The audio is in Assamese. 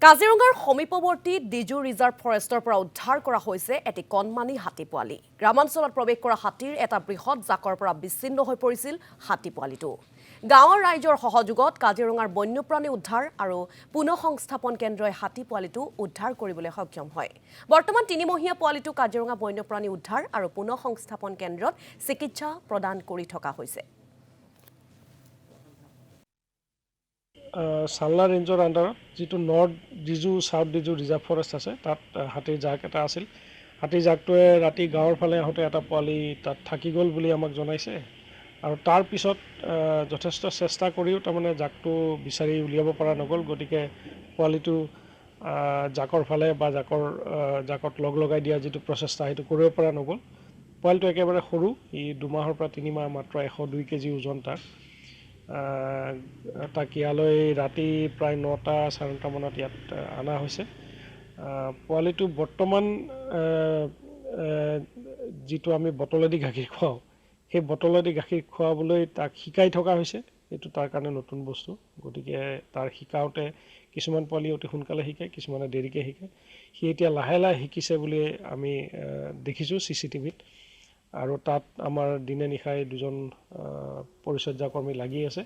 কাজিৰঙাৰ সমীপৱৰ্তী ডিজু ৰিজাৰ্ভ ফৰেষ্টৰ পৰা উদ্ধাৰ কৰা হৈছে এটি কণমানি হাতী পোৱালি। গ্ৰামাঞ্চলত প্ৰৱেশ কৰা হাতীৰ এটা বৃহৎ জাকৰ পৰা বিচ্ছিন্ন হৈ পৰিছিল হাতী পোৱালিটো। গাঁৱৰ ৰাইজৰ সহযোগত কাজিৰঙাৰ বন্যপ্ৰাণী উদ্ধাৰ আৰু পুনঃ সংস্থাপন কেন্দ্ৰই হাতী পোৱালিটো উদ্ধাৰ কৰিবলৈ সক্ষম হয়। বৰ্তমান ৩ মহীয়া পোৱালিটো কাজিৰঙা বন্যপ্ৰাণী উদ্ধাৰ আৰু পুনঃ সংস্থাপন কেন্দ্ৰত চিকিৎসা প্ৰদান কৰি থকা হৈছে। চালনা ৰেঞ্জৰ আণ্ডাৰত যিটো north Diju south Diju reserve forest আছে তাত হাতীৰ জাক এটা আছিল। হাতীৰ জাকটোৱে ৰাতি গাঁৱৰ ফালে আহোঁতে এটা পোৱালি তাত থাকি গ'ল বুলি আমাক জনাইছে আৰু তাৰ পিছত যথেষ্ট চেষ্টা কৰিও তাৰমানে জাকটো বিচাৰি উলিয়াব পৰা নগ'ল। গতিকে পোৱালিটো জাকৰ ফালে বা জাকত লগাই দিয়া যিটো প্ৰচেষ্টা সেইটো কৰিব পৰা নগ'ল। পোৱালিটো একেবাৰে সৰু, ই 2 মাহৰ পৰা 3 মাহ, মাত্ৰ 102 কেজি ওজন তাৰ। তাক ইয়ালৈ ৰাতি প্ৰায় 9টা 9:30 মানত ইয়াত অনা হৈছে। পোৱালিটো বৰ্তমান যিটো আমি বটলেদি গাখীৰ খুৱাওঁ, সেই বটলেদি গাখীৰ খুৱাবলৈ তাক শিকাই থকা হৈছে। এইটো তাৰ কাৰণে নতুন বস্তু, গতিকে তাৰ শিকাওঁতে কিছুমান পোৱালি অতি সোনকালে শিকে, কিছুমানে দেৰিকৈ শিকে। সি এতিয়া লাহে লাহে শিকিছে বুলি আমি দেখিছোঁ CCTVত। আৰু তাত আমাৰ দিনে নিশাই 2জন পৰিচৰ্যা কৰ্মী লাগি আছে।